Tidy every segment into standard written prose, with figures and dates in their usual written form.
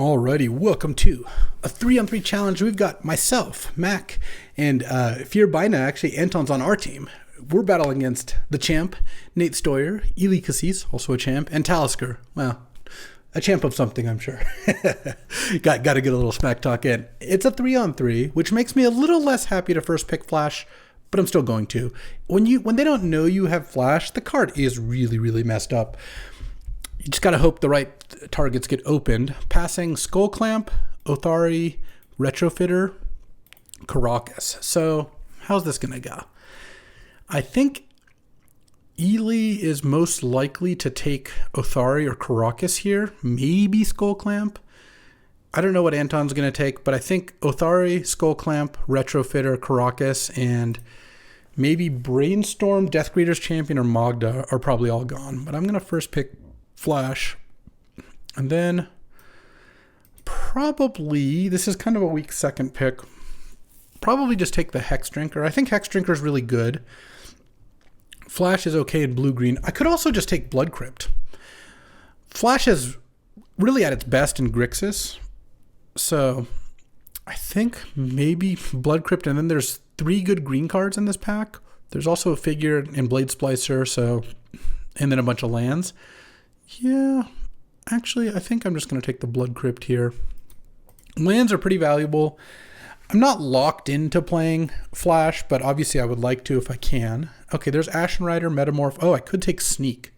Alrighty, welcome to a 3-on-3 challenge. We've got myself, Mac, and if you're by now, actually, Anton's on our team. We're battling against the champ, Nate Stoyer, Ely Cassis, also a champ, and Talisker. Well, a champ of something, I'm sure. got to get a little smack talk in. It's a 3-on-3, which makes me a little less happy to first pick Flash, but I'm still going to. When they don't know you have Flash, the card is really, really messed up. You just got to hope the right targets get opened. Passing Skull Clamp, Othari, Retrofitter, Caracas. So how's this going to go? I think Ely is most likely to take Othari or Caracas here. Maybe Skull Clamp. I don't know what Anton's going to take, but I think Othari, Skull Clamp, Retrofitter, Caracas, and maybe Brainstorm, Death Greeter's Champion, or Magda are probably all gone. But I'm going to first pick Flash, and then probably, this is kind of a weak second pick, probably just take the Hex Drinker. I think Hex Drinker is really good. Flash is okay in blue-green. I could also just take Blood Crypt. Flash is really at its best in Grixis, so I think maybe Blood Crypt, and then there's 3 good green cards in this pack. There's also a figure in Blade Splicer, and then a bunch of lands. Yeah, actually, I think I'm just going to take the Blood Crypt here. Lands are pretty valuable. I'm not locked into playing Flash, but obviously I would like to if I can. Okay, there's Ashen Rider, Metamorph. Oh, I could take Sneak,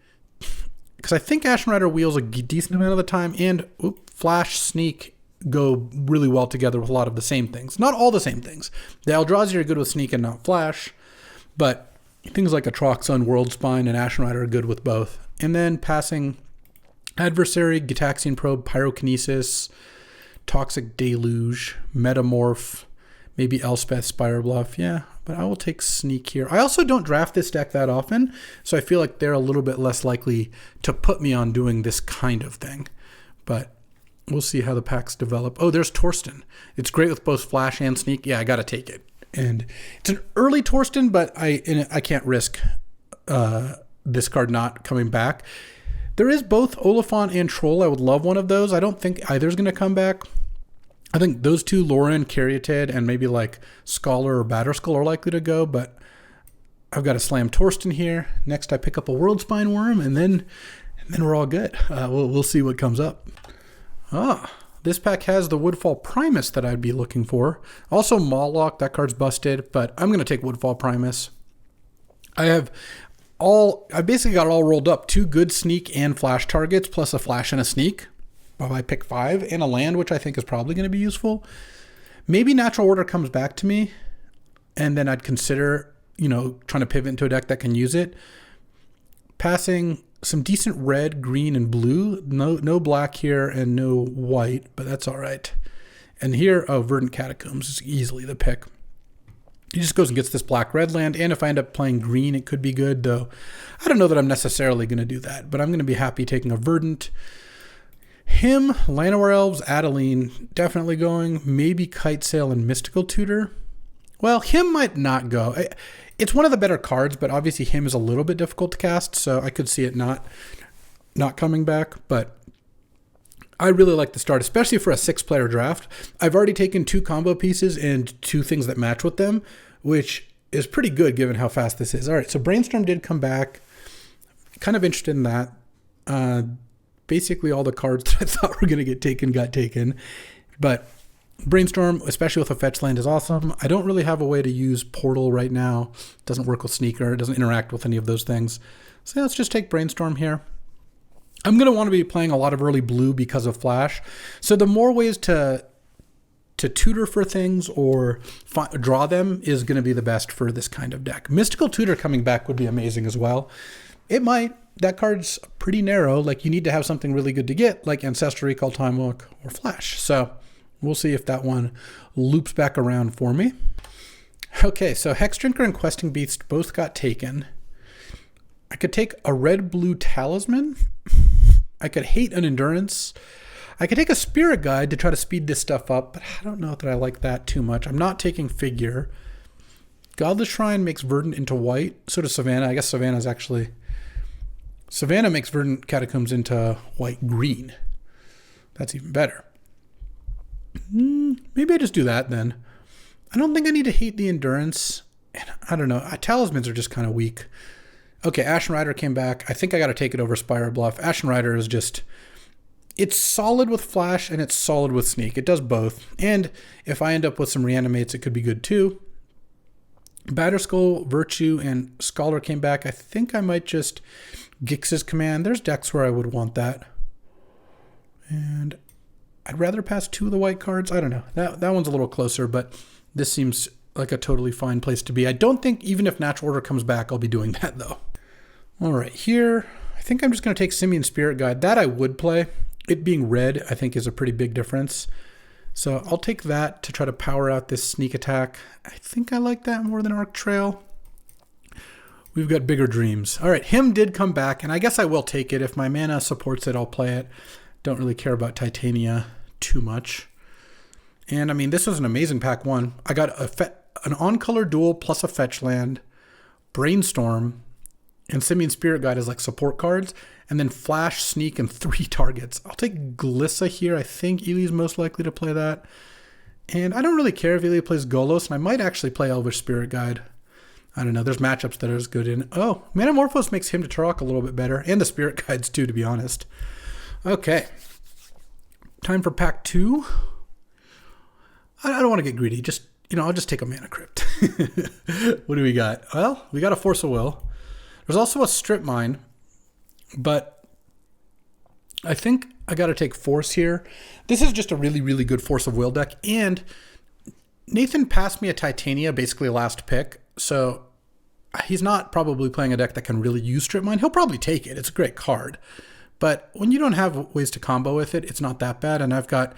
because I think Ashen Rider wheels a decent amount of the time, and Flash, Sneak go really well together with a lot of the same things. Not all the same things. The Eldrazi are good with Sneak and not Flash, but things like Atroxon, World Spine, and Ashen Rider are good with both. And then passing Adversary, Gitaxian Probe, Pyrokinesis, Toxic Deluge, Metamorph, maybe Elspeth, Spire Bluff. Yeah, but I will take Sneak here. I also don't draft this deck that often, so I feel like they're a little bit less likely to put me on doing this kind of thing. But we'll see how the packs develop. Oh, there's Torsten. It's great with both Flash and Sneak. Yeah, I got to take it. And it's an early Torsten, but I can't risk this card not coming back. There is both Oliphant and Troll. I would love one of those. I don't think either's going to come back. I think those two, Lauren, Caryatid, and maybe like Scholar or Batterskull are likely to go, but I've got to slam Torsten here. Next, I pick up a World Spine Worm, and then we're all good. We'll see what comes up. This pack has the Woodfall Primus that I'd be looking for. Also, Mawlock, that card's busted, but I'm going to take Woodfall Primus. I basically got it all rolled up. 2 good Sneak and Flash targets, plus a Flash and a Sneak. I pick 5, and a land, which I think is probably going to be useful. Maybe Natural Order comes back to me, and then I'd consider, trying to pivot into a deck that can use it. Passing some decent red, green, and blue. No black here, and no white, but that's all right. And here, Verdant Catacombs is easily the pick. He just goes and gets this black-red land, and if I end up playing green, it could be good, though I don't know that I'm necessarily going to do that, but I'm going to be happy taking a Verdant. Him, Llanowar Elves, Adeline, definitely going. Maybe Kite Sail and Mystical Tutor. Well, him might not go. It's one of the better cards, but obviously him is a little bit difficult to cast, so I could see it not coming back, but I really like the start, especially for a 6-player draft. I've already taken 2 combo pieces and 2 things that match with them, which is pretty good given how fast this is. All right, so Brainstorm did come back. Kind of interested in that. Basically all the cards that I thought were going to get taken got taken. But Brainstorm, especially with a fetch land, is awesome. I don't really have a way to use Portal right now. It doesn't work with Sneaker. It doesn't interact with any of those things. So let's just take Brainstorm here. I'm going to want to be playing a lot of early blue because of Flash. So the more ways to tutor for things or draw them is going to be the best for this kind of deck. Mystical Tutor coming back would be amazing as well. It might. That card's pretty narrow. Like, you need to have something really good to get, like Ancestral Recall, Time Walk, or Flash. So we'll see if that one loops back around for me. Okay, so Hex Drinker and Questing Beast both got taken. I could take a red-blue Talisman. I could hate an Endurance. I could take a Spirit Guide to try to speed this stuff up, but I don't know that I like that too much. I'm not taking Figure. Godless Shrine makes Verdant into white. So does Savannah. I guess Savannah makes Verdant Catacombs into white-green. That's even better. Maybe I just do that then. I don't think I need to hate the endurance. And I don't know. Talismans are just kind of weak. Okay, Ashen Rider came back. I think I got to take it over Spire Bluff. Ashen Rider is just... It's solid with Flash and it's solid with Sneak. It does both. And if I end up with some Reanimates, it could be good too. Batterskull, Virtue, and Scholar came back. I think I might just Gix's Command. There's decks where I would want that. And I'd rather pass 2 of the white cards. I don't know. That one's a little closer, but this seems like a totally fine place to be. I don't think even if Natural Order comes back, I'll be doing that though. All right, here, I think I'm just going to take Simian Spirit Guide. That I would play. It being red, I think, is a pretty big difference. So I'll take that to try to power out this sneak attack. I think I like that more than Arc Trail. We've got bigger dreams. All right, Him did come back, and I guess I will take it. If my mana supports it, I'll play it. Don't really care about Titania too much. And, I mean, this was an amazing pack 1. I got an on-color duel plus a fetch land, Brainstorm, and Simian Spirit Guide as like support cards, and then Flash, Sneak, and 3 targets. I'll take Glissa here. I think Ely's most likely to play that. And I don't really care if Ely plays Golos, and I might actually play Elvish Spirit Guide. I don't know. There's matchups that are as good in. Oh, Manamorphose makes Him to Turok a little bit better, and the Spirit Guides too, to be honest. Okay. Time for pack 2. I don't want to get greedy. Just, I'll just take a Mana Crypt. What do we got? Well, we got a Force of Will. There's also a Strip Mine, but I think I got to take Force here. This is just a really, really good Force of Will deck, and Nathan passed me a Titania, basically last pick, so he's not probably playing a deck that can really use Strip Mine. He'll probably take it. It's a great card, but when you don't have ways to combo with it, it's not that bad, and I've got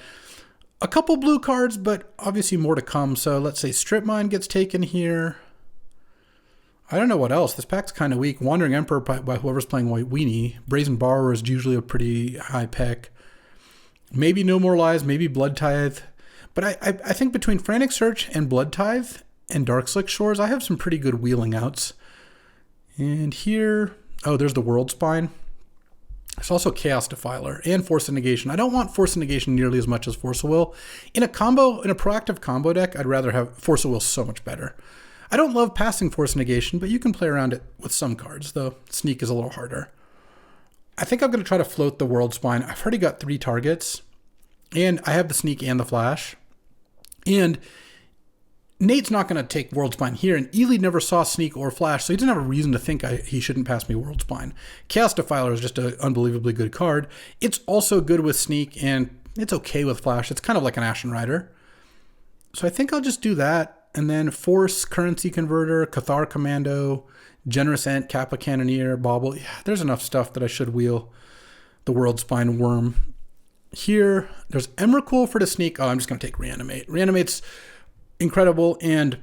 a couple blue cards, but obviously more to come. So let's say Strip Mine gets taken here. I don't know what else. This pack's kind of weak. Wandering Emperor by whoever's playing White Weenie. Brazen Borrower is usually a pretty high pick. Maybe No More Lies, maybe Blood Tithe. But I think between Frantic Search and Blood Tithe and Darkslick Shores, I have some pretty good wheeling outs. And here, oh, there's the World Spine. There's also Chaos Defiler and Force of Negation. I don't want Force of Negation nearly as much as Force of Will. In a proactive combo deck, I'd rather have Force of Will so much better. I don't love passing Force of Negation, but you can play around it with some cards, though Sneak is a little harder. I think I'm going to try to float the World Spine. I've already got 3 targets, and I have the Sneak and the Flash. And Nate's not going to take World Spine here, and Ely never saw Sneak or Flash, so he doesn't have a reason to think he shouldn't pass me World Spine. Chaos Defiler is just an unbelievably good card. It's also good with Sneak, and it's okay with Flash. It's kind of like an Ashen Rider. So I think I'll just do that, and then Force, Currency Converter, Cathar Commando, Generous Ant, Kappa Cannoneer, Bauble. Yeah, there's enough stuff that I should wheel the World Spine Worm. Here, there's Emrakul for the Sneak. Oh, I'm just going to take Reanimate. Reanimate's incredible, and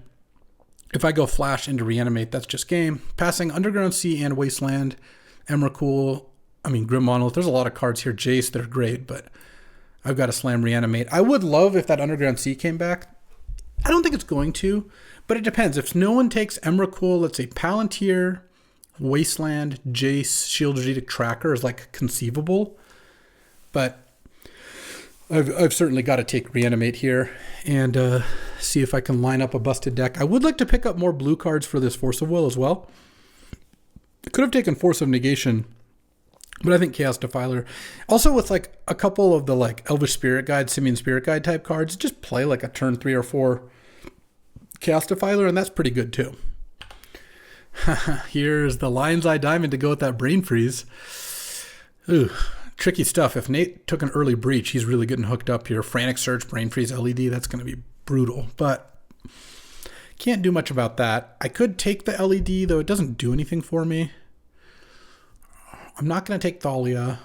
if I go Flash into Reanimate, that's just game. Passing Underground Sea and Wasteland, Emrakul, Grim Monolith. There's a lot of cards here. Jace, they're great, but I've got to slam Reanimate. I would love if that Underground Sea came back. I don't think it's going to, but it depends. If no one takes Emrakul, let's say Palantir, Wasteland, Jace, Shield Strategic Tracker is like conceivable, but I've certainly got to take Reanimate here and see if I can line up a busted deck. I would like to pick up more blue cards for this Force of Will as well. I could have taken Force of Negation, but I think Chaos Defiler. Also with like a couple of the like Elvish Spirit Guide, Simian Spirit Guide type cards, just play like a turn 3 or 4 Chaos Defiler, and that's pretty good too. Here's the Lion's Eye Diamond to go with that Brain Freeze. Ooh. Tricky stuff. If Nate took an early breach, he's really getting hooked up here. Frantic Search, Brain Freeze, LED, that's going to be brutal. But can't do much about that. I could take the LED, though it doesn't do anything for me. I'm not going to take Thalia.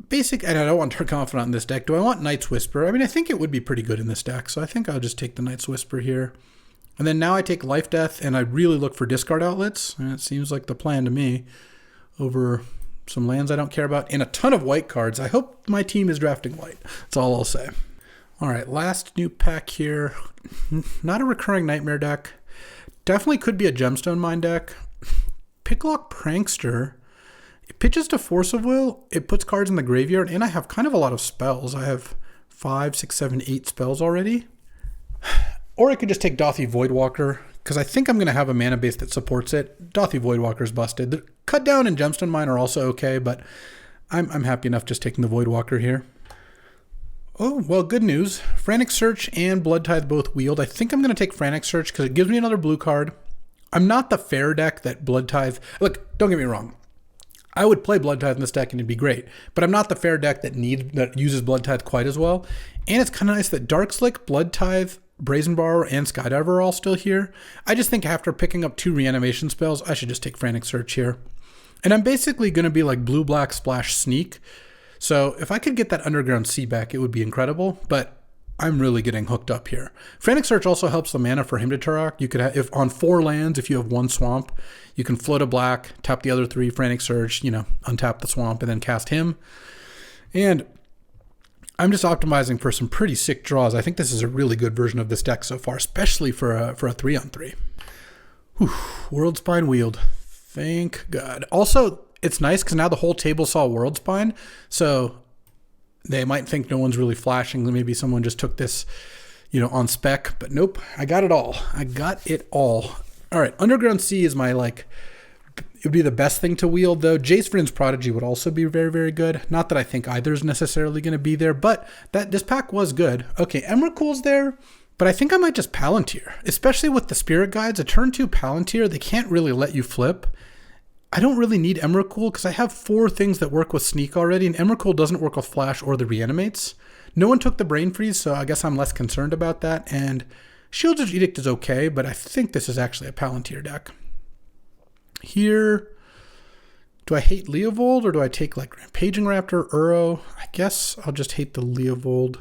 And I don't want Dark Confidant in this deck. Do I want Knight's Whisper? I think it would be pretty good in this deck, so I think I'll just take the Knight's Whisper here. And then now I take Life Death, and I really look for discard outlets. And it seems like the plan to me over some lands I don't care about, and a ton of white cards. I hope my team is drafting white. That's all I'll say. All right, last new pack here. Not a recurring Nightmare deck. Definitely could be a Gemstone Mine deck. Picklock Prankster. It pitches to Force of Will. It puts cards in the graveyard, and I have kind of a lot of spells. I have 5, 6, 7, 8 spells already. Or I could just take Dothy Voidwalker, because I think I'm going to have a mana base that supports it. Dothy Voidwalker's busted. The Cut Down and Gemstone Mine are also okay, but I'm happy enough just taking the Voidwalker here. Oh, well, good news. Frantic Search and Blood Tithe both wield. I think I'm going to take Frantic Search because it gives me another blue card. I'm not the fair deck that Blood Tithe... Look, don't get me wrong. I would play Blood Tithe in this deck and it'd be great, but I'm not the fair deck that uses Blood Tithe quite as well. And it's kind of nice that Dark Slick, Blood Tithe, Brazen Borrower, and Skydiver are all still here. I just think after picking up 2 reanimation spells, I should just take Frantic Search here. And I'm basically going to be like blue-black splash sneak. So if I could get that Underground Sea back, it would be incredible, but I'm really getting hooked up here. Frantic Search also helps the mana for him to Turok. You could have, if on 4 lands, if you have 1 swamp, you can float a black, tap the other 3, Frantic Search, untap the swamp, and then cast him. And I'm just optimizing for some pretty sick draws. I think this is a really good version of this deck so far, especially for a 3-on-3. Whew, World Spine wield. Thank God. Also, it's nice because now the whole table saw World Spine, so they might think no one's really flashing. Maybe someone just took this, on spec, but nope. I got it all. All right, Underground Sea is my, it would be the best thing to wield, though. Jace Vryn's Prodigy would also be very, very good. Not that I think either is necessarily going to be there, but this pack was good. Okay, Emrakul's there, but I think I might just Palantir, especially with the Spirit Guides. A turn 2 Palantir, they can't really let you flip. I don't really need Emrakul because I have 4 things that work with Sneak already, and Emrakul doesn't work with Flash or the Reanimates. No one took the Brain Freeze, so I guess I'm less concerned about that, and Shield's Edict is okay, but I think this is actually a Palantir deck. Here, do I hate Leovold, or do I take Paging Raptor, Uro? I guess I'll just hate the Leovold.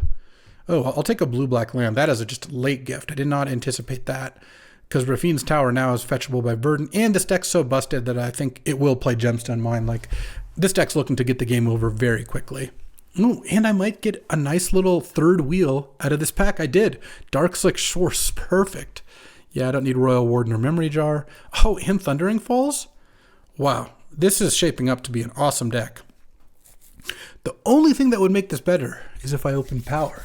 Oh, I'll take a blue-black land. That is just a late gift. I did not anticipate that, because Rafine's Tower now is fetchable by Verdant, and this deck's so busted that I think it will play Gemstone Mine. This deck's looking to get the game over very quickly. Ooh, and I might get a nice little third wheel out of this pack. I did. Dark Slick Source, perfect. Yeah, I don't need Royal Warden or Memory Jar. Oh, and Thundering Falls? Wow, this is shaping up to be an awesome deck. The only thing that would make this better is if I open Power.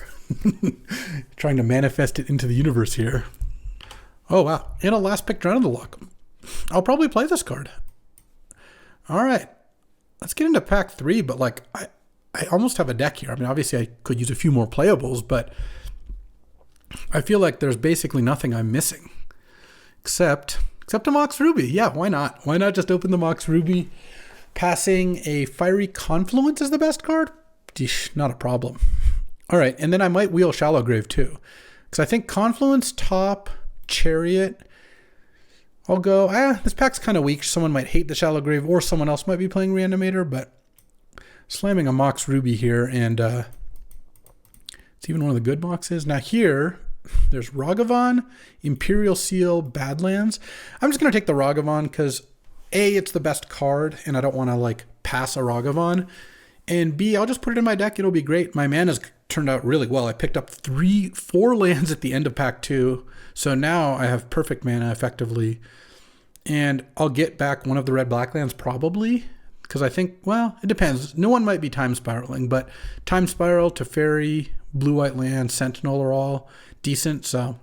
Trying to manifest it into the universe here. Oh, wow. And a last pick Drown in the Luck. I'll probably play this card. All right. Let's get into pack 3, but I almost have a deck here. I mean, obviously I could use a few more playables, but I feel like there's basically nothing I'm missing. Except a Mox Ruby. Yeah, why not? Why not just open the Mox Ruby? Passing a Fiery Confluence is the best card? Deesh, not a problem. All right, and then I might wheel Shallow Grave too. Because I think Confluence, top, Chariot. I'll go, this pack's kind of weak. Someone might hate the Shallow Grave, or someone else might be playing Reanimator, but slamming a Mox Ruby here, and it's even one of the good Moxes. Now here, there's Ragavan, Imperial Seal, Badlands. I'm just going to take the Ragavan because A, it's the best card, and I don't want to pass a Ragavan. And B, I'll just put it in my deck. It'll be great. My mana's turned out really well. I picked up 4 lands at the end of pack 2. So now I have perfect mana effectively. And I'll get back one of the red-black lands probably. Because I think, well, it depends. No one might be Time Spiraling, but Time Spiral, Teferi, blue-white land, Sentinel are all decent. So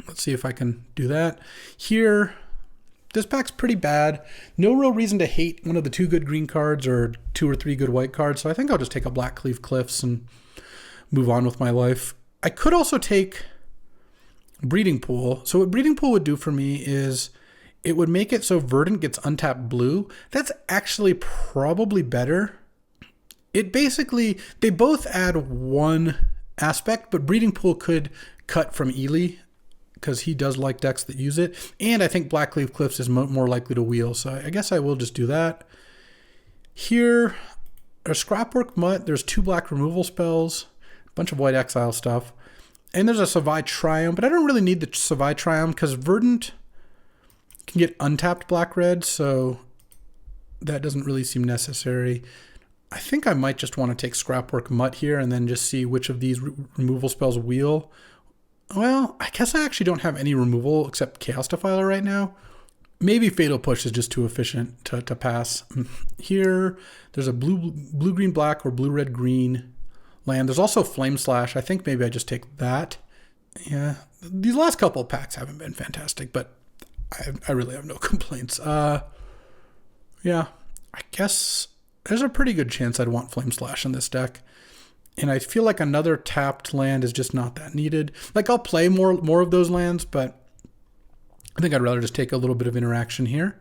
let's see if I can do that. Here, this pack's pretty bad. No real reason to hate one of the 2 good green cards or 2 or 3 good white cards. So I think I'll just take a Blackcleave Cliffs and move on with my life. I could also take Breeding Pool. So what Breeding Pool would do for me is it would make it so Verdant gets untapped blue. That's actually probably better. It basically, they both add one aspect, but Breeding Pool could cut from Ely because he does like decks that use it. And I think Blackcleave Cliffs is more likely to wheel. So I guess I will just do that. Here, a Scrapwork Mutt. There's 2 black removal spells, a bunch of white exile stuff. And there's a Savai Triumph, but I don't really need the Savai Triumph because Verdant can get untapped black-red, so that doesn't really seem necessary. I think I might just want to take Scrapwork Mutt here and then just see which of these removal spells wheel. Well, I guess I actually don't have any removal except Chaos Defiler right now. Maybe Fatal Push is just too efficient to pass. Here, there's a blue-green-black or blue-red-green land. There's also Flame Slash. I think maybe I just take that. Yeah, these last couple of packs haven't been fantastic, but I really have no complaints. Yeah, I guess there's a pretty good chance I'd want Flame Slash in this deck. And I feel like another tapped land is just not that needed. Like, I'll play more of those lands, but I think I'd rather just take a little bit of interaction here.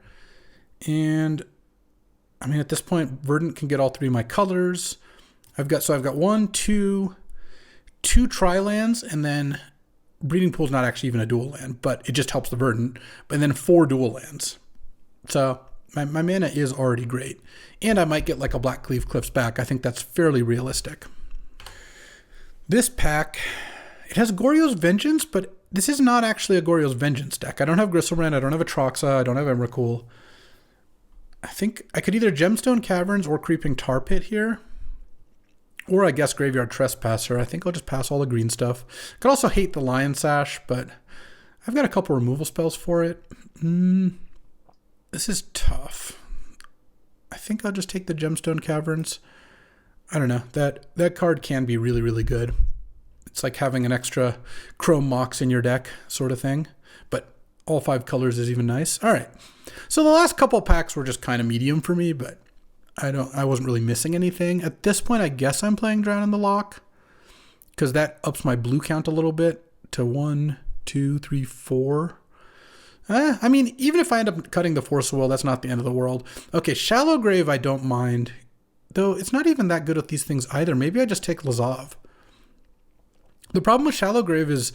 And I mean, at this point, Verdant can get all three of my colors. I've got one, two tri-lands, and then Breeding Pool's not actually even a dual land, but it just helps the Verdant. And then 4 dual lands. So my mana is already great. And I might get like a Black Cleave Cliffs back. I think that's fairly realistic. This pack, it has Goryo's Vengeance, but this is not actually a Goryo's Vengeance deck. I don't have Gristlebrand, I don't have Atraxa, I don't have Emrakul. I think I could either Gemstone Caverns or Creeping Tar Pit here. Or I guess Graveyard Trespasser. I think I'll just pass all the green stuff. Could also hate the Lion Sash, but I've got a couple removal spells for it. This is tough. I think I'll just take the Gemstone Caverns. I don't know. That card can be really, really good. It's like having an extra Chrome Mox in your deck sort of thing. But all 5 colors is even nice. All right. So the last couple packs were just kind of medium for me, but I wasn't really missing anything. At this point, I guess I'm playing Drown in the Loch, because that ups my blue count a little bit to 1, 2, 3, 4. I mean, even if I end up cutting the Force of Will, that's not the end of the world. Okay, Shallow Grave I don't mind, though it's not even that good with these things either. Maybe I just take Lazav. The problem with Shallow Grave is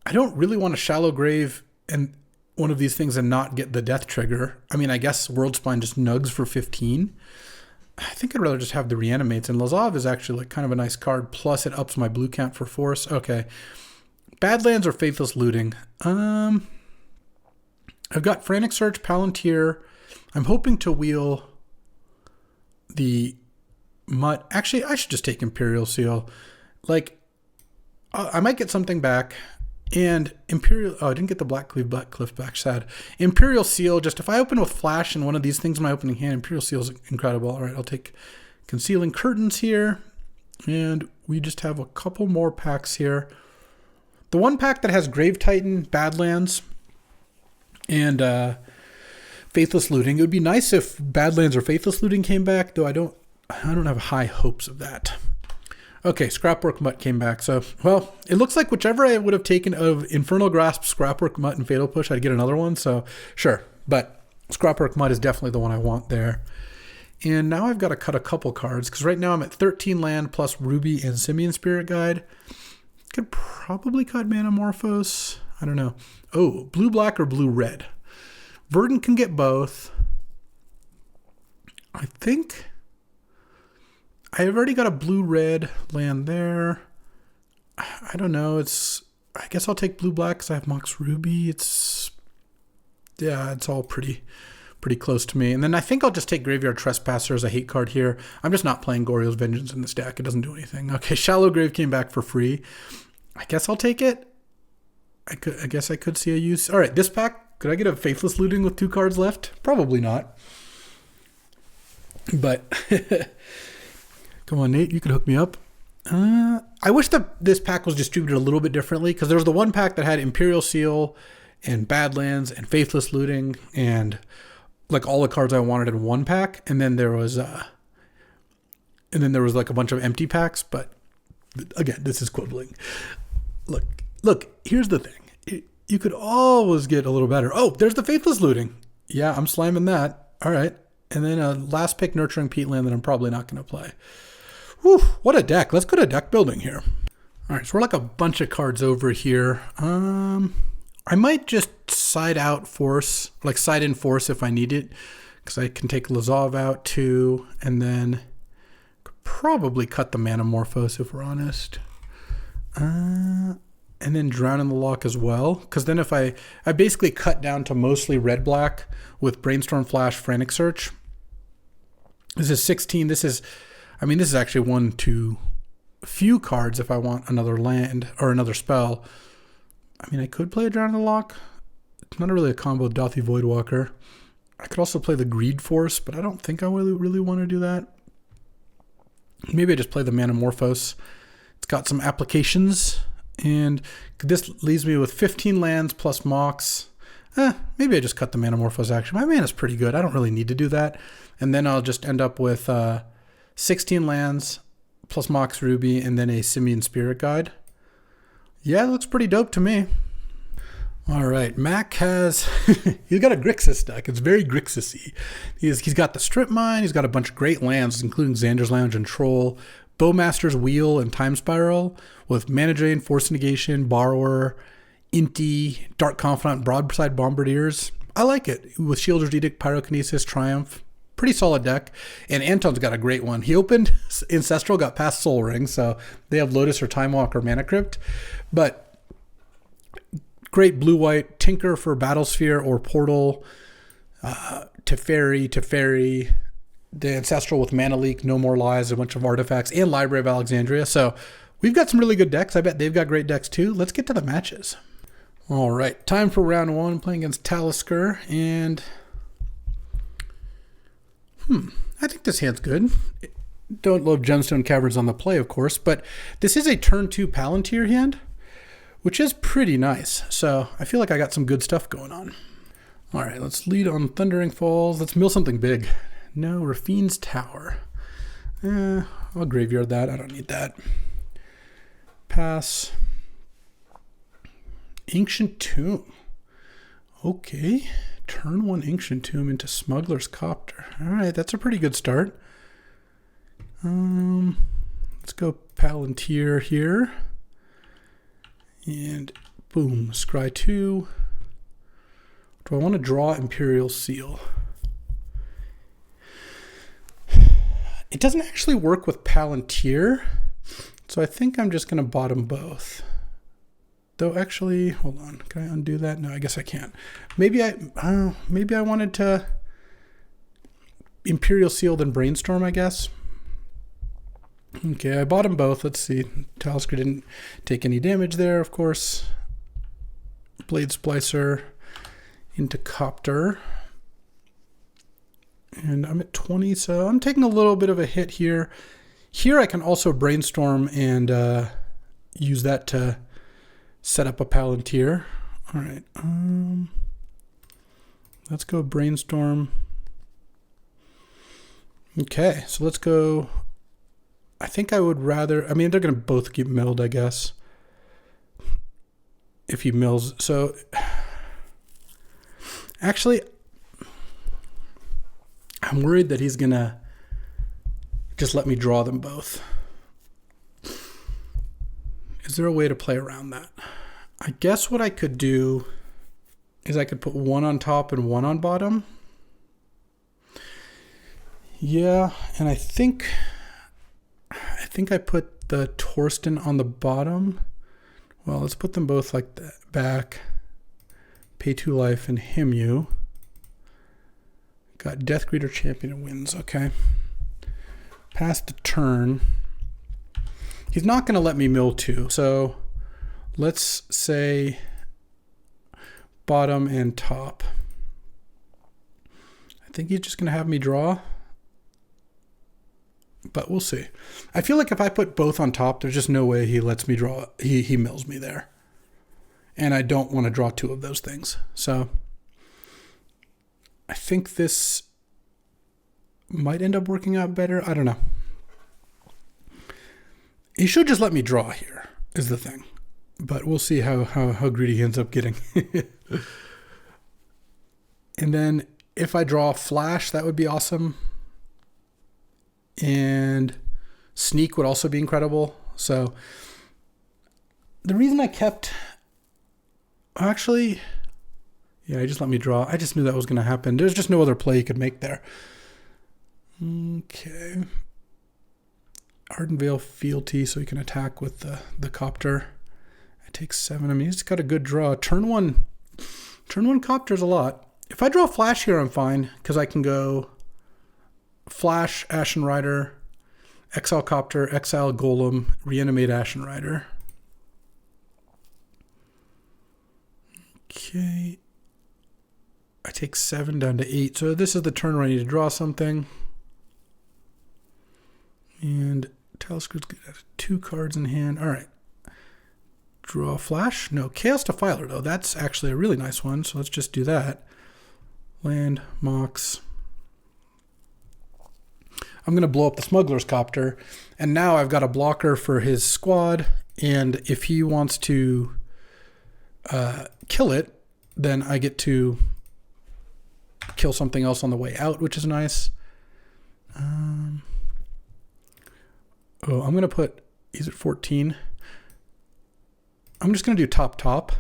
I don't really want to Shallow Grave and one of these things and not get the death trigger. I mean, I guess World Spine just nugs for 15. I think I'd rather just have the Reanimates, and Lazav is actually like kind of a nice card, plus it ups my blue count for Force. Okay. Badlands or Faithless Looting? I've got Frantic Search, Palantir. I'm hoping to wheel the Mutt. Actually, I should just take Imperial Seal. Like, I might get something back. And Imperial... Oh, I didn't get the Black Cliff back. Sad. Imperial Seal. Just if I open with Flash and one of these things in my opening hand, Imperial Seal is incredible. All right, I'll take Concealing Curtains here. And we just have a couple more packs here. The one pack that has Grave Titan, Badlands, and Faithless Looting. It would be nice if Badlands or Faithless Looting came back, though I don't have high hopes of that. Okay, Scrapwork Mutt came back. So, well, it looks like whichever I would have taken of Infernal Grasp, Scrapwork Mutt, and Fatal Push, I'd get another one. So, sure. But Scrapwork Mutt is definitely the one I want there. And now I've got to cut a couple cards, because right now I'm at 13 land plus Ruby and Simian Spirit Guide. Could probably cut Manamorphose. I don't know. Oh, blue-black or blue-red? Verdant can get both. I think I've already got a blue-red land there. I don't know. I guess I'll take blue-black because I have Mox Ruby. It's all pretty close to me. And then I think I'll just take Graveyard Trespasser as a hate card here. I'm just not playing Goryo's Vengeance in this deck. It doesn't do anything. Okay, Shallow Grave came back for free. I guess I'll take it. I guess I could see a use. All right, this pack, could I get a Faithless Looting with 2 cards left? Probably not. But come on, Nate, you could hook me up. I wish that this pack was distributed a little bit differently, because there was the one pack that had Imperial Seal and Badlands and Faithless Looting and like all the cards I wanted in one pack, and then there was like a bunch of empty packs. But again, this is quibbling. Look, here's the thing. You could always get a little better. Oh, there's the Faithless Looting. Yeah, I'm slamming that. All right. And then a last pick Nurturing Peatland that I'm probably not going to play. Whew, what a deck. Let's go to deck building here. All right, so we're like a bunch of cards over here. I might just side in Force if I need it, because I can take Lazav out too, and then could probably cut the Manamorphose if we're honest. And then Drown in the Loch as well, because then if I basically cut down to mostly red-black with Brainstorm Flash, Frantic Search. This is 16. This is actually one too few cards if I want another land or another spell. I mean, I could play a Drown in the Loch. It's not really a combo with Dauthi Voidwalker. I could also play the Greed Force, but I don't think I really want to do that. Maybe I just play the Manamorphose It's got some applications, and this leaves me with 15 lands plus Mox. Maybe I just cut the Manamorphose action. My mana's pretty good. I don't really need to do that. And then I'll just end up with 16 lands plus Mox Ruby and then a Simian Spirit Guide. Yeah, it looks pretty dope to me. All right, Mac has, he's got a Grixis deck. It's very Grixis-y. He's got the Strip Mine. He's got a bunch of great lands, including Xander's Lounge and Troll, Bowmaster's Wheel and Time Spiral, with Mana Drain, Force Negation, Borrower, Inti, Dark Confidant, Broadside Bombardiers. I like it. With Shielder's Edict, Pyrokinesis, Triumph. Pretty solid deck. And Anton's got a great one. He opened Ancestral, got past Soul Ring, so they have Lotus or Time Walk or Mana Crypt. But great blue-white Tinker for Battlesphere or Portal, Teferi, the Ancestral with Mana Leak, No More Lies, a bunch of artifacts, and Library of Alexandria. So we've got some really good decks. I bet they've got great decks too. Let's get to the matches. All right, time for round one. I'm playing against Talisker, and I think this hand's good. Don't love Gemstone Caverns on the play, of course, but this is a turn 2 Palantir hand, which is pretty nice. So I feel like I got some good stuff going on. All right, let's lead on Thundering Falls. Let's mill something big. No, Rafine's Tower. I'll graveyard that. I don't need that. Pass. Ancient Tomb. Okay. Turn 1 Ancient Tomb into Smuggler's Copter. All right, that's a pretty good start. Let's go Palantir here. And boom, Scry 2. Do I want to draw Imperial Seal? It doesn't actually work with Palantir, so I think I'm just going to bottom both. Though actually, hold on, can I undo that? No, I guess I can't. Maybe I wanted to Imperial Seal then Brainstorm, I guess. Okay, I bought them both. Let's see. Talisker didn't take any damage there, of course. Blade Splicer into Copter. And I'm at 20, so I'm taking a little bit of a hit here. Here I can also Brainstorm and use that to set up a Palantir. All right. Let's go Brainstorm. Okay, so let's go. I think I would rather, I mean, they're going to both get milled, I guess, if he mills. So, actually, I'm worried that he's going to just let me draw them both. Is there a way to play around that? I guess what I could do is I could put one on top and one on bottom. Yeah, and I think I put the Torsten on the bottom. Well, let's put them both like that back. Pay 2 life and Himyu. Got Death Greeter Champion and wins. Okay. Pass the turn. He's not going to let me mill 2. So let's say bottom and top. I think he's just going to have me draw. But we'll see. I feel like if I put both on top, there's just no way he lets me draw. He mills me there. And I don't want to draw 2 of those things. So I think this might end up working out better. I don't know. He should just let me draw here, is the thing. But we'll see how greedy he ends up getting. And then if I draw Flash, that would be awesome. And Sneak would also be incredible. So the reason I kept... Actually, yeah, he just let me draw. I just knew that was going to happen. There's just no other play you could make there. Okay. Ardenvale Fealty, so he can attack with the Copter. I take 7. I mean, he's got a good draw. Turn one Copter's a lot. If I draw Flash here, I'm fine, because I can go Flash, Ashen Rider, Exile Copter, Exile Golem, Reanimate Ashen Rider. Okay. I take 7 down to 8. So this is the turn where I need to draw something. And Talisker's good at 2 cards in hand. All right. Draw flash. No, Chaos Defiler, though. That's actually a really nice one, so let's just do that. Land, Mox. I'm going to blow up the Smuggler's Copter, and now I've got a blocker for his squad, and if he wants to kill it, then I get to kill something else on the way out, which is nice. I'm going to put, he's at 14. I'm just going to do top,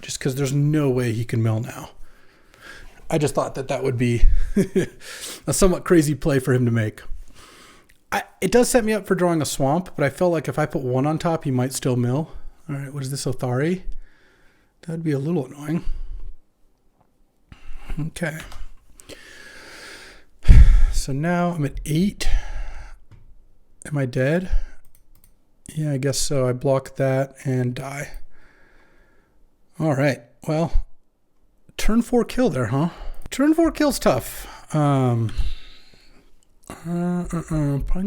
just because there's no way he can mill now. I just thought that would be a somewhat crazy play for him to make. It does set me up for drawing a swamp, but I felt like if I put 1 on top, he might still mill. All right, what is this, Othari? That'd be a little annoying. Okay. So now I'm at 8. Am I dead? Yeah, I guess so. I block that and die. All right. Well, turn 4 kill there, huh? Turn 4 kill's tough. Playing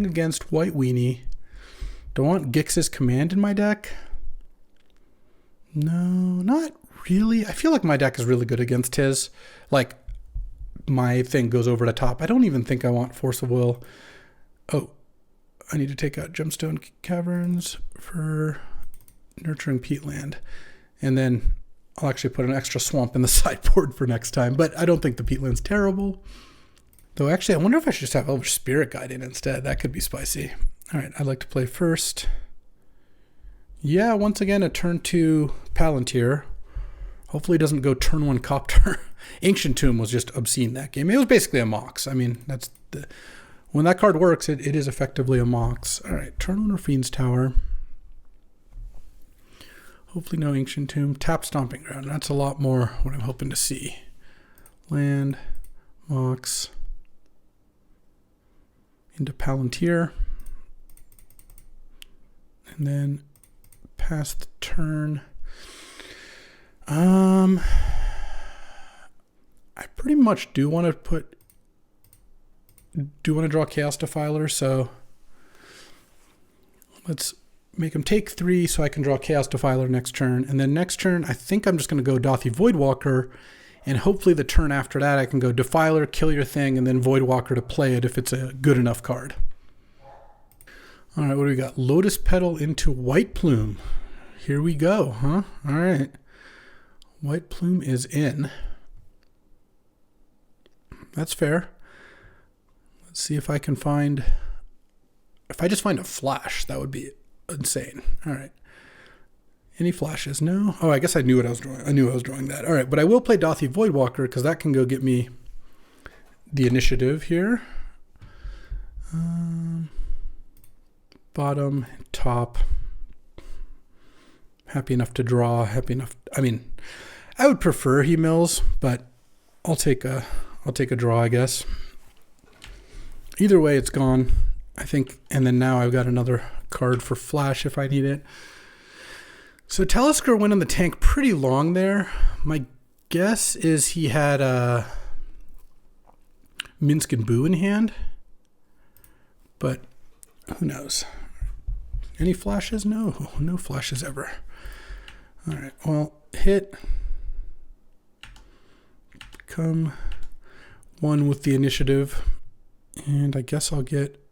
against White Weenie. Do I want Gix's Command in my deck? No, not really. I feel like my deck is really good against his. Like, my thing goes over the top. I don't even think I want Force of Will. Oh, I need to take out Gemstone Caverns for Nurturing Peatland. And then I'll actually put an extra swamp in the sideboard for next time. But I don't think the Peatland's terrible. Though actually, I wonder if I should just have Elvish Spirit Guide in instead. That could be spicy. All right, I'd like to play first. Yeah, once again, a turn 2 Palantir. Hopefully it doesn't go turn 1 Copter. Ancient Tomb was just obscene that game. It was basically a Mox. I mean, when that card works, it is effectively a Mox. All right, turn 1 Fiend's Tower. Hopefully no Ancient Tomb. Tap Stomping Ground. That's a lot more what I'm hoping to see. Land, Mox. Into Palantir. And then pass the turn. I pretty much do want to draw Chaos Defiler, so let's make him take 3 so I can draw Chaos Defiler next turn. And then next turn, I think I'm just going to go Dothy Voidwalker, and hopefully the turn after that I can go Defiler, kill your thing, and then Voidwalker to play it if it's a good enough card. All right, what do we got? Lotus Petal into White Plume. Here we go, huh? All right. White Plume is in. That's fair. Let's see if I can find... If I just find a flash, that would be insane. All right. Any flashes? No? Oh, I guess I knew what I was drawing. I knew I was drawing that. All right, but I will play Dothy Voidwalker because that can go get me the initiative here. Bottom, top. Happy enough to draw. Happy enough. I mean, I would prefer he mills, but I'll take a draw, I guess. Either way, it's gone, I think. And then now I've got another card for flash if I need it. So Talisker went in the tank pretty long there. My guess is he had Minsk and Boo in hand, but who knows? Any flashes? No, no flashes ever. All right, well, hit. Become 1 with the initiative, and I guess I'll get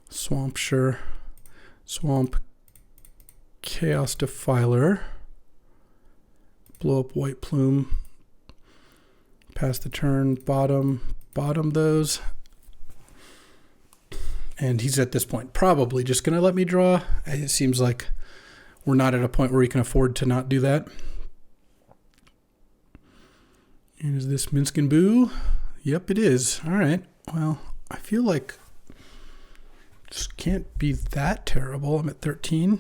Swamp, sure. Swamp, Chaos Defiler, blow up White Plume, pass the turn, bottom those. And he's at this point probably just going to let me draw. It seems like we're not at a point where he can afford to not do that. And is this Minsk and Boo? Yep, it is. All right. Well, I feel like just can't be that terrible. I'm at 13.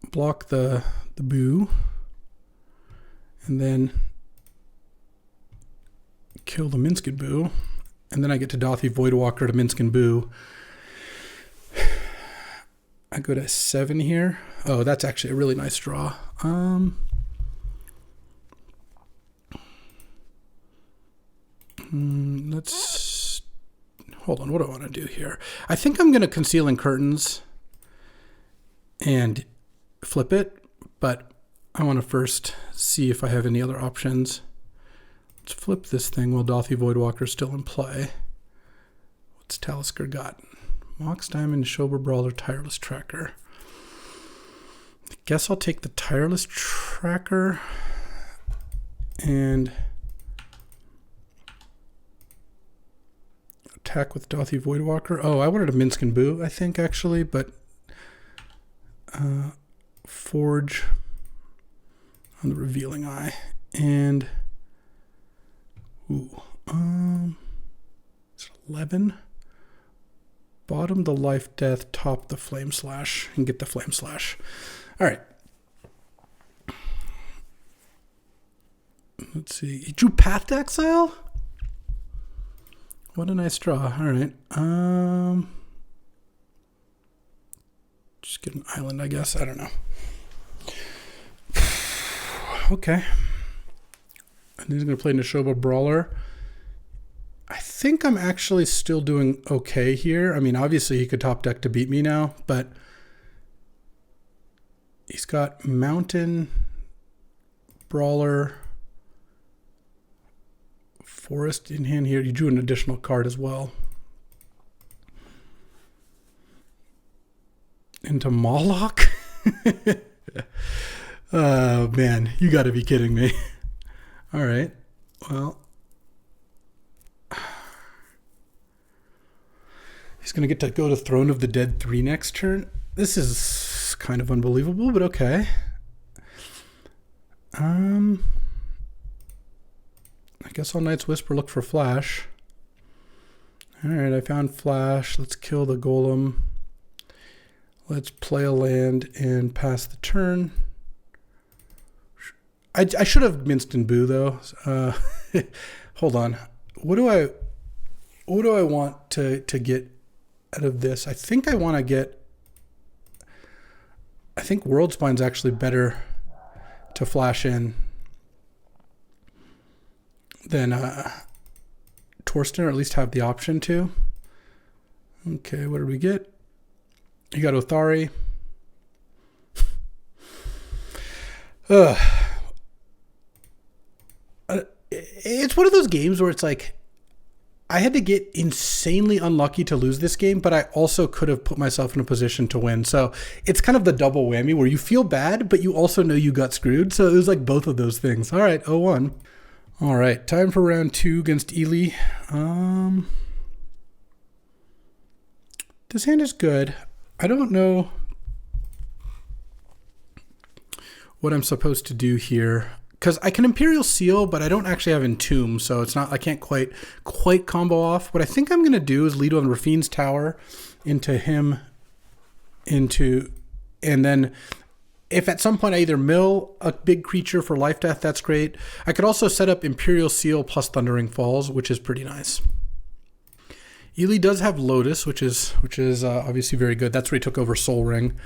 Block the Boo. And then kill the Minsk and Boo. And then I get to Dothy Voidwalker to Minsk and Boo. I go to 7 here. Oh, that's actually a really nice draw. Let's hold on, what do I want to do here? I think I'm going to Concealing Curtains and flip it, but I want to first see if I have any other options. Let's flip this thing while Dauthi Voidwalker's still in play. What's Talisker got? Mox Diamond, Shober Brawler, Tireless Tracker. I guess I'll take the Tireless Tracker and attack with Dauthi Voidwalker. Oh, I wanted a Minsk and Boo, I think, actually, but Forge on the Revealing Eye. And it's 11. Bottom the Life Death, top the Flame Slash, and get the Flame Slash. All right. Let's see. He drew Path to Exile? What a nice draw. All right. Just get an island, I guess. I don't know. Okay. And he's going to play Neshoba Brawler. I think I'm actually still doing okay here. I mean, obviously he could top deck to beat me now, but he's got Mountain, Brawler, Forest in hand here. He drew an additional card as well. Into Moloch? Oh, man. You got to be kidding me. All right. Well, he's going to get to go to Throne of the Dead 3 next turn. This is kind of unbelievable, but okay. I guess I'll Night's Whisper look for Flash. All right, I found Flash. Let's kill the Golem. Let's play a land and pass the turn. I should have Minced and Boo though. Hold on. What do I want to get out of this? I think I want to get. I think World Spine's actually better to flash in than Torsten, or at least have the option to. Okay, what did we get? You got Othari. It's one of those games where it's like, I had to get insanely unlucky to lose this game, but I also could have put myself in a position to win. So it's kind of the double whammy where you feel bad, but you also know you got screwed. So it was like both of those things. All right, 0-1. All right, time for round 2 against Ely. This hand is good. I don't know what I'm supposed to do here, because I can Imperial Seal, but I don't actually have Entomb, so it's not. I can't quite combo off. What I think I'm going to do is lead on Rafine's Tower into him, and then if at some point I either mill a big creature for life death, that's great. I could also set up Imperial Seal plus Thundering Falls, which is pretty nice. Ely does have Lotus, which is obviously very good. That's where he took over Soul Ring.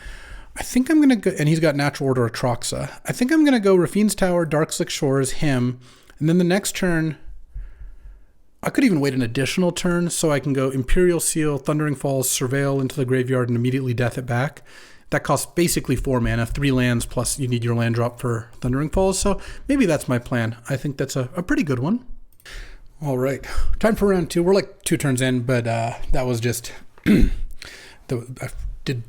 I think I'm going to go, and he's got Natural Order Atroxa. I think I'm going to go Rafine's Tower, Darkslick Shores, him, and then the next turn, I could even wait an additional turn so I can go Imperial Seal, Thundering Falls, Surveil into the graveyard, and immediately death it back. That costs basically 4 mana, 3 lands, plus you need your land drop for Thundering Falls, so maybe that's my plan. I think that's a pretty good one. All right, time for round 2. We're like 2 turns in, but that was just...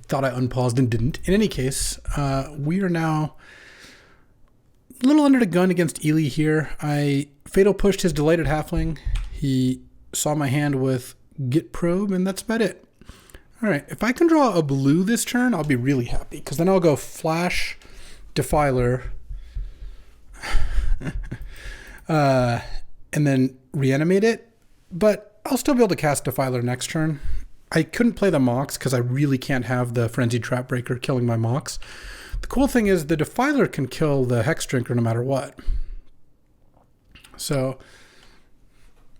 thought I unpaused and didn't. In any case, we are now a little under the gun against Ely here. I Fatal Pushed his Delighted Halfling. He saw my hand with Git Probe, and that's about it. All right, if I can draw a blue this turn, I'll be really happy, because then I'll go Flash, Defiler, and then reanimate it. But I'll still be able to cast Defiler next turn. I couldn't play the Mox because I really can't have the Frenzied Trapbreaker killing my Mox. The cool thing is the Defiler can kill the Hex Drinker no matter what. So,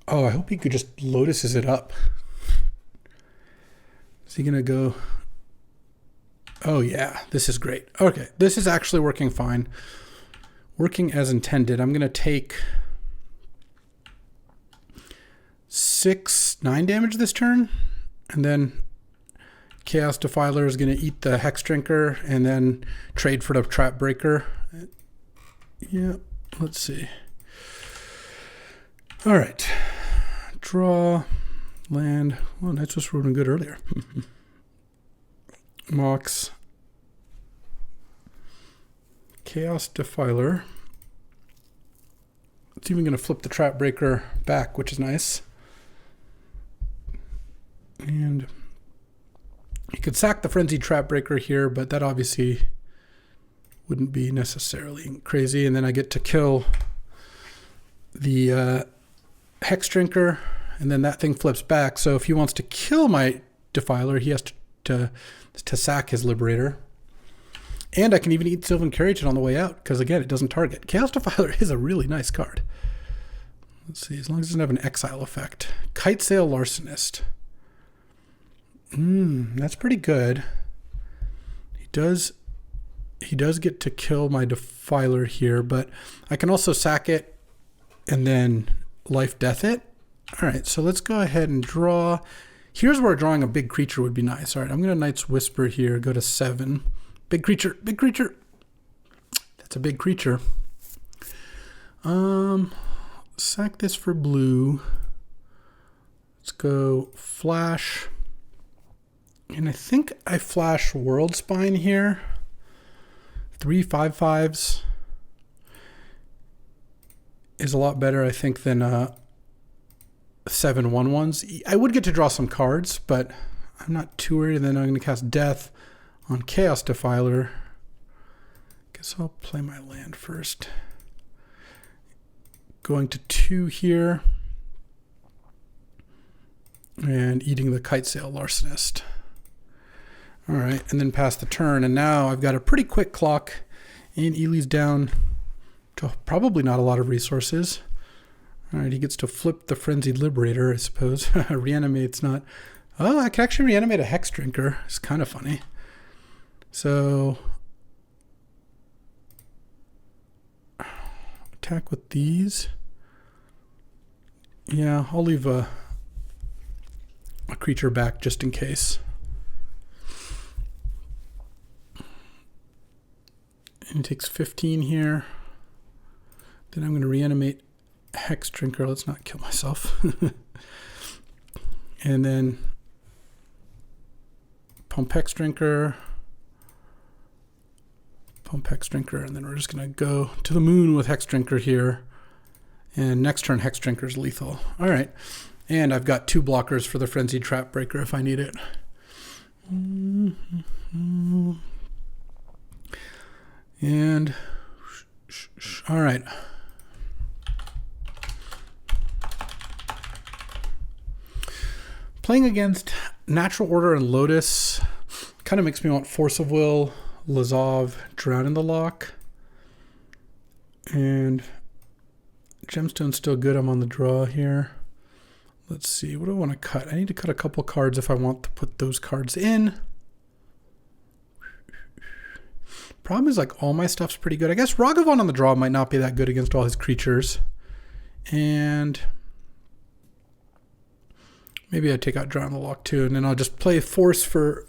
I hope he could just Lotuses it up. Is he going to go? Oh yeah, this is great. Okay, this is actually working fine. Working as intended. I'm going to take 9 damage this turn. And then Chaos Defiler is going to eat the Hex Drinker and then trade for the Trap Breaker. Yeah, let's see. All right. Draw, land. Well, that's just running good earlier. Mox. Chaos Defiler. It's even going to flip the Trap Breaker back, which is nice. And you could sack the Frenzied Trap Breaker here, but that obviously wouldn't be necessarily crazy. And then I get to kill the Hex Drinker, and then that thing flips back. So if he wants to kill my Defiler, he has to sack his Liberator. And I can even eat Sylvan Carriage on the way out, because again, it doesn't target. Chaos Defiler is a really nice card. Let's see, as long as it doesn't have an exile effect. Kite Sail Larcenist. That's pretty good. He does get to kill my Defiler here, but I can also sack it and then life death it. All right, so let's go ahead and draw. Here's where drawing a big creature would be nice. All right, I'm going to Knight's Whisper here, go to 7. Big creature, big creature. That's a big creature. Sack this for blue. Let's go flash. And I think I flash World Spine here. 3 5/5s is a lot better, I think, than 7 1/1s. I would get to draw some cards, but I'm not too worried. And then I'm going to cast Death on Chaos Defiler. Guess I'll play my land first. Going to 2 here. And eating the Kite Sail Larcenist. All right, and then pass the turn. And now I've got a pretty quick clock. And Ely's down to probably not a lot of resources. All right, he gets to flip the Frenzied Liberator, I suppose. Reanimate's not... Oh, I can actually reanimate a Hex Drinker. It's kind of funny. So... attack with these. Yeah, I'll leave a creature back just in case. And he takes 15 here. Then I'm going to reanimate Hex Drinker. Let's not kill myself. And then pump Hex Drinker. Pump Hex Drinker. And then we're just going to go to the moon with Hex Drinker here. And next turn, Hex Drinker is lethal. All right. And I've got 2 blockers for the Frenzied Trap Breaker if I need it. And all right. Playing against Natural Order and Lotus kind of makes me want Force of Will, Lazov, Drown in the Lock. And Gemstone's still good. I'm on the draw here. Let's see. What do I want to cut? I need to cut a couple cards if I want to put those cards in. Problem is, like, all my stuff's pretty good. I guess Ragavan on the draw might not be that good against all his creatures. And maybe I take out Drown in the Lock too, and then I'll just play Force for...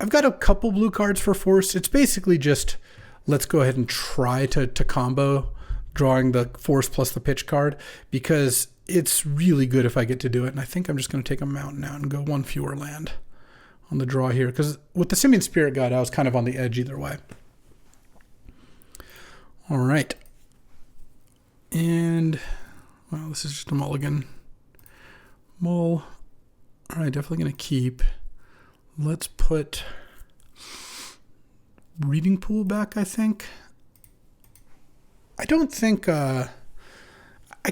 I've got a couple blue cards for Force. It's basically just, let's go ahead and try to combo drawing the Force plus the pitch card, because it's really good if I get to do it. And I think I'm just going to take a Mountain out and go 1 fewer land on the draw here, because with the Simian Spirit Guide, I was kind of on the edge either way. All right. And, well, this is just a mulligan. Mull. All right, definitely going to keep. Let's put Reading Pool back, I think. I don't think... I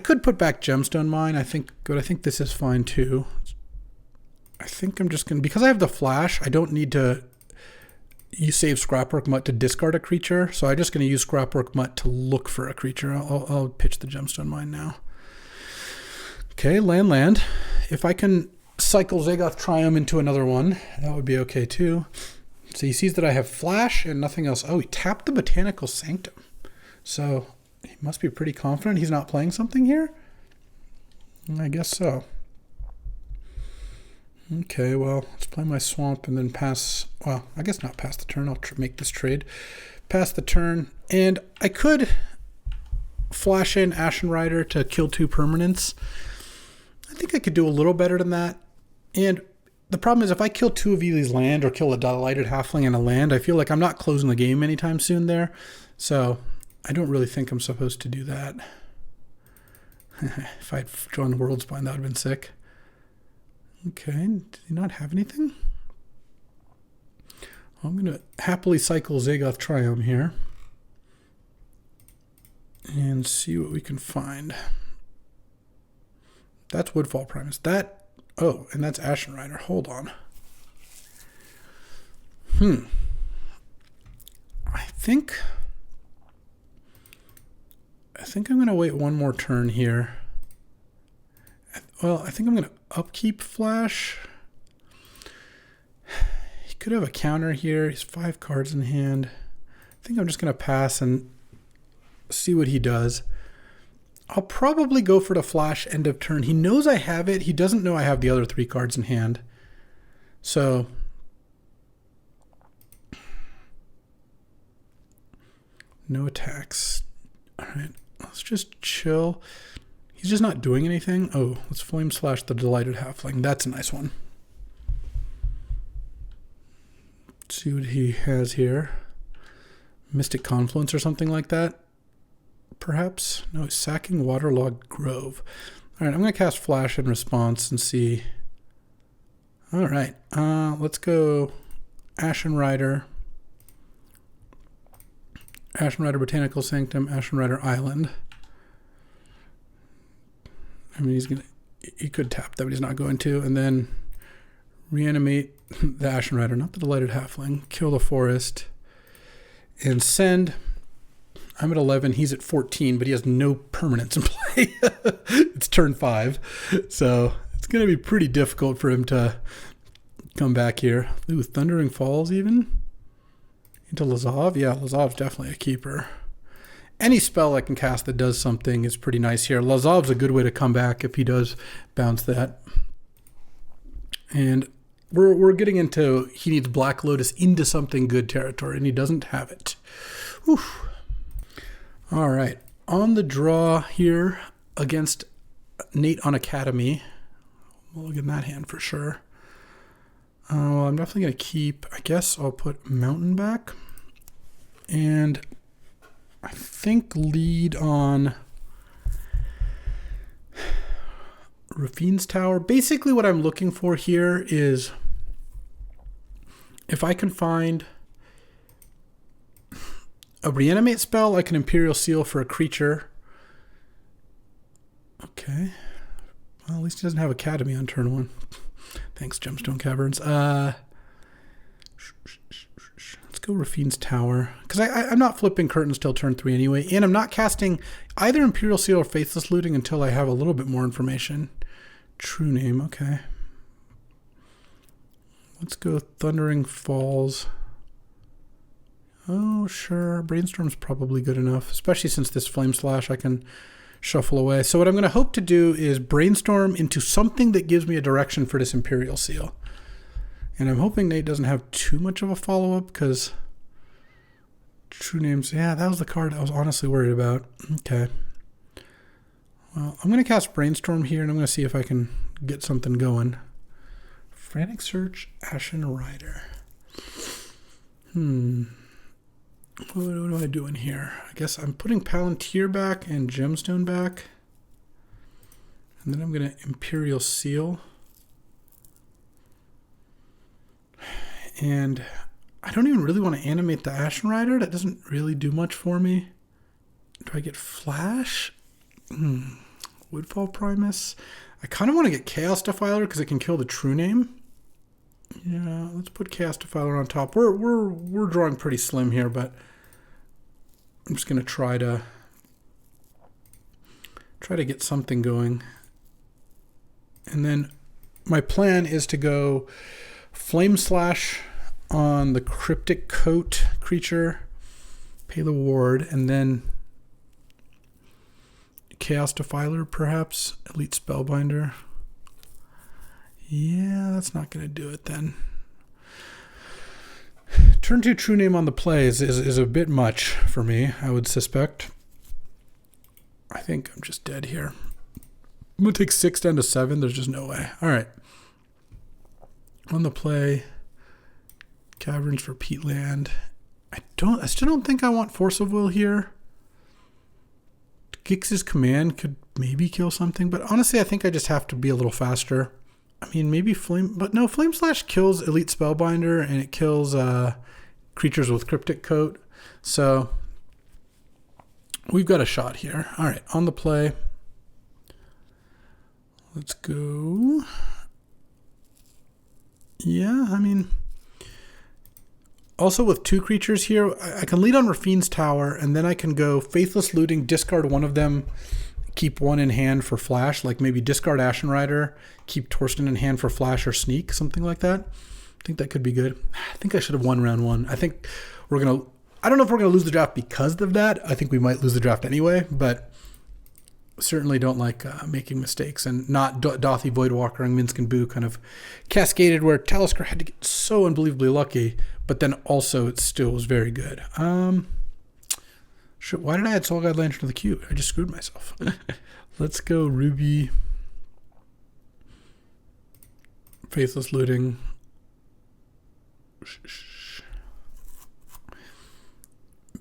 could put back Gemstone Mine, but I think this is fine too. I think I'm just going to... Because I have the Flash, I don't need to... You save Scrapwork Mutt to discard a creature, so I'm just going to use Scrapwork Mutt to look for a creature. I'll pitch the Gemstone Mine now. Okay, land. If I can cycle Zagoth Triumph into another one, that would be okay too. So he sees that I have Flash and nothing else. Oh, he tapped the Botanical Sanctum. So he must be pretty confident he's not playing something here. I guess so. Okay, well, let's play my swamp and then pass. Well, I guess not pass the turn. I'll make this trade. Pass the turn. And I could flash in Ashen Rider to kill 2 permanents. I think I could do a little better than that. And the problem is if I kill 2 of Ely's land or kill a delighted halfling and a land, I feel like I'm not closing the game anytime soon there. So I don't really think I'm supposed to do that. If I'd drawn the World Spine, that would have been sick. Okay, did he not have anything? Well, I'm going to happily cycle Zagoth Triumph here and see what we can find. That's Woodfall Primus. Oh, and that's Ashen Rider. Hold on. I think I'm going to wait one more turn here. Well, I think I'm going to upkeep Flash. He could have a counter here. He's 5 cards in hand. I think I'm just going to pass and see what he does. I'll probably go for the Flash end of turn. He knows I have it. He doesn't know I have the other 3 cards in hand. So no attacks. All right, let's just chill. He's just not doing anything. Oh, let's Flame Slash the Delighted Halfling. That's a nice one. Let's see what he has here. Mystic Confluence or something like that. Perhaps? No, he's sacking Waterlogged Grove. All right, I'm going to cast Flash in response and see. All right, let's go Ashen Rider. Ashen Rider Botanical Sanctum, Ashen Rider Island. I mean, he could tap that, but he's not going to. And then reanimate the Ashen Rider, not the Delighted Halfling. Kill the forest. And send. I'm at 11. He's at 14, but he has no permanents in play. It's turn 5. So it's going to be pretty difficult for him to come back here. Ooh, Thundering Falls even? Into Lazov? Yeah, Lazov's definitely a keeper. Any spell I can cast that does something is pretty nice here. Lazov's a good way to come back if he does bounce that. And we're getting into he needs Black Lotus into something good territory, and he doesn't have it. Whew. All right. On the draw here against Nate on Academy. We'll look in that hand for sure. Well, I'm definitely going to keep, I guess I'll put Mountain back. And I think lead on Rafine's Tower. Basically what I'm looking for here is if I can find a reanimate spell, like an Imperial Seal for a creature. Okay. Well, at least he doesn't have Academy on turn 1. Thanks, Gemstone Caverns. Let's go Rafine's Tower. Because I'm not flipping curtains till turn 3 anyway. And I'm not casting either Imperial Seal or Faithless Looting until I have a little bit more information. True Name, okay. Let's go Thundering Falls. Oh, sure. Brainstorm's probably good enough, especially since this Flame Slash I can shuffle away. So what I'm going to hope to do is brainstorm into something that gives me a direction for this Imperial Seal. And I'm hoping Nate doesn't have too much of a follow-up because True Names, yeah, that was the card I was honestly worried about. Okay. Well, I'm going to cast Brainstorm here, and I'm going to see if I can get something going. Frantic Search, Ashen Rider. What am I doing here? I guess I'm putting Palantir back and Gemstone back. And then I'm going to Imperial Seal. And I don't even really want to animate the Ashen Rider. That doesn't really do much for me. Do I get Flash? Woodfall Primus. I kind of want to get Chaos Defiler because it can kill the True Name. Yeah, let's put Chaos Defiler on top. We're drawing pretty slim here, but I'm just going to try to get something going. And then my plan is to go Flame Slash on the Cryptic Coat creature, pay the ward, and then Chaos Defiler, perhaps. Elite Spellbinder. Yeah, that's not going to do it then. Turn 2 True Name on the play is a bit much for me, I would suspect. I think I'm just dead here. I'm going to take 6 down to 7. There's just no way. All right. On the play, Caverns for Peatland. I still don't think I want Force of Will here. Gix's Command could maybe kill something, but honestly, I think I just have to be a little faster. I mean, maybe Flame, but no, Flame Slash kills Elite Spellbinder, and it kills creatures with Cryptic Coat. So we've got a shot here. All right, on the play. Let's go. Yeah, I mean, also with 2 creatures here, I can lead on Rafine's Tower, and then I can go Faithless Looting, discard one of them, keep 1 in hand for flash, like maybe discard Ashen Rider, keep Torsten in hand for flash or sneak, something like that. I think that could be good. I think I should have won round 1. I think I don't know if we're going to lose the draft because of that. I think we might lose the draft anyway, but certainly don't like making mistakes, and not Dothy, Voidwalker, and Minsk and Boo kind of cascaded where Talisker had to get so unbelievably lucky, but then also it still was very good. Why did I add Soul Guide Lantern to the queue? I just screwed myself. Let's go Ruby. Faithless Looting.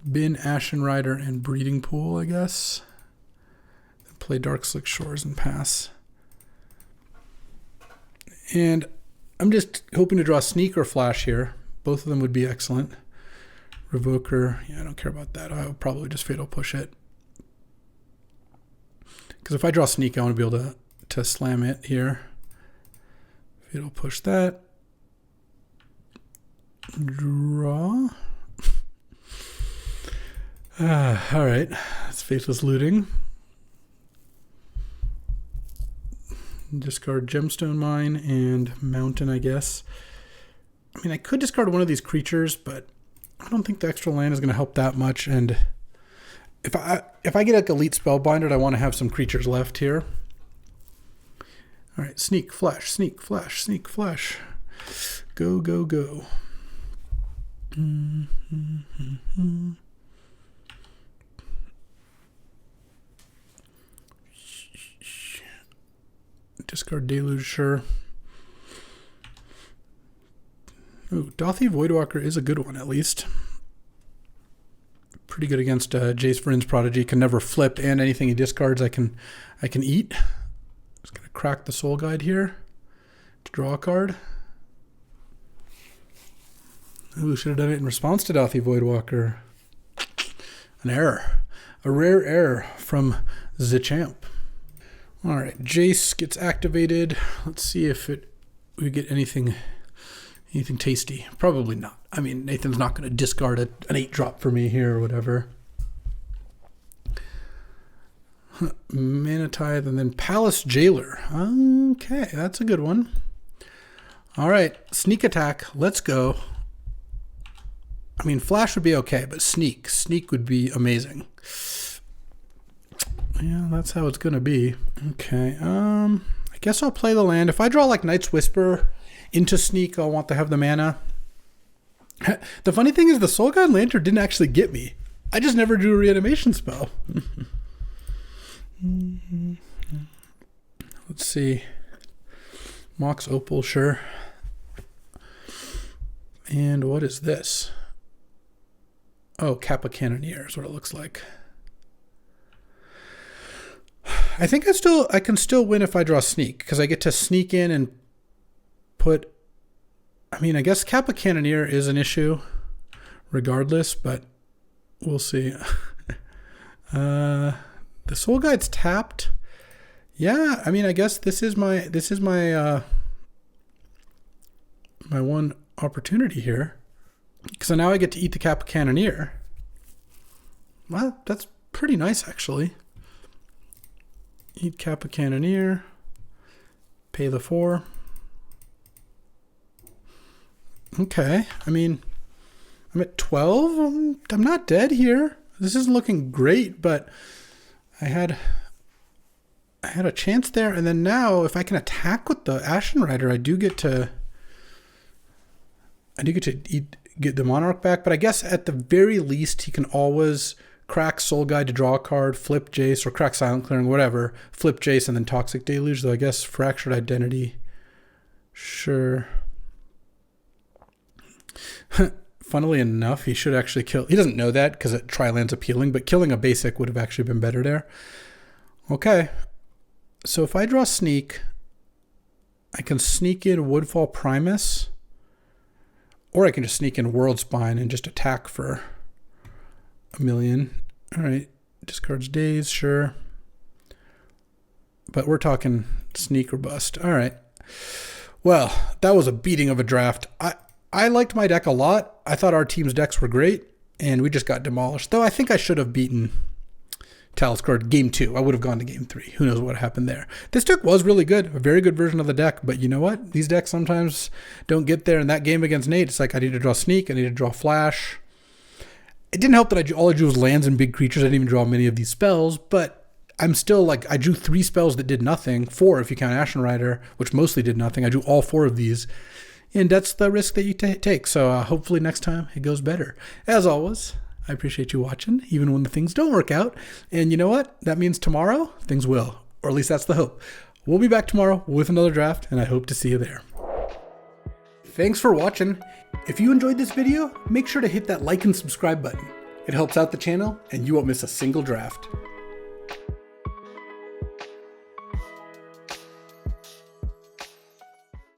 Bin, Ashen Rider, and Breeding Pool, I guess. Then play Dark Slick Shores and pass. And I'm just hoping to draw Sneak or Flash here. Both of them would be excellent. Revoker, yeah, I don't care about that. I'll probably just Fatal Push it. Because if I draw Sneak, I want to be able to slam it here. Fatal Push that. Draw. All right, that's Faithless Looting. Discard Gemstone Mine and Mountain, I guess. I mean, I could discard one of these creatures, but I don't think the extra land is going to help that much. And if I get like Elite Spellbinder, I want to have some creatures left here. All right, Sneak, Flash, Sneak, Flash, Sneak, Flash. Go, go, go. Discard Deluge, sure. Ooh, Dothy Voidwalker is a good one, at least. Pretty good against Jace Vryn's Prodigy. Can never flip, and anything he discards I can eat. Just gonna crack the Soul Guide here to draw a card. Ooh, should have done it in response to Dothy Voidwalker. An error. A rare error from the champ. All right, Jace gets activated. Let's see if we get anything tasty. Probably not. I mean, Nathan's not going to discard an 8-drop for me here or whatever. Mana Tithe and then Palace Jailer. Okay, that's a good one. All right, Sneak Attack. Let's go. I mean, Flash would be okay, but Sneak would be amazing. Yeah, that's how it's going to be. Okay, I guess I'll play the land. If I draw like Night's Whisper into Sneak, I'll want to have the mana. The funny thing is the Soul Guide Lantern didn't actually get me. I just never drew a reanimation spell. Let's see. Mox Opal, sure. And what is this? Oh, Kappa Cannoneer is what it looks like. I think I can still win if I draw Sneak, because I get to sneak in and put... I mean, I guess Kappa Cannoneer is an issue regardless, but we'll see. The Soul Guide's tapped. Yeah, I mean, I guess this is my my one opportunity here. So now I get to eat the Kappa Cannoneer. Well, that's pretty nice, actually. Eat Kappa Cannoneer. Pay the 4. Okay, I mean, I'm at 12. I'm not dead here. This isn't looking great, but I had I had a chance there, and then now if I can attack with the Ashen Rider, I do get to get the Monarch back. But I guess at the very least, he can always crack Soul Guide to draw a card, flip Jace, or crack Silent Clearing, whatever. Flip Jace and then Toxic Deluge, though I guess Fractured Identity. Sure. Funnily enough, he should actually kill. He doesn't know that because Tri-Land's appealing, but killing a basic would have actually been better there. Okay. So if I draw Sneak, I can sneak in Woodfall Primus, or I can just sneak in World Spine and just attack for 1,000,000. All right. Discards Daze, sure. But we're talking Sneak or Bust. All right. Well, that was a beating of a draft. I liked my deck a lot. I thought our team's decks were great, and we just got demolished. Though I think I should have beaten Taliscard game 2. I would have gone to game 3. Who knows what happened there. This deck was really good. A very good version of the deck. But you know what? These decks sometimes don't get there. In that game against Nate, it's like I need to draw Sneak. I need to draw Flash. It didn't help that all I drew was lands and big creatures. I didn't even draw many of these spells. But I'm still like, I drew 3 spells that did nothing. 4 if you count Ashen Rider, which mostly did nothing. I drew all 4 of these. And that's the risk that you take. So hopefully next time it goes better. As always, I appreciate you watching, even when the things don't work out. And you know what? That means tomorrow things will. Or at least that's the hope. We'll be back tomorrow with another draft, and I hope to see you there. Thanks for watching. If you enjoyed this video, make sure to hit that like and subscribe button. It helps out the channel, and you won't miss a single draft.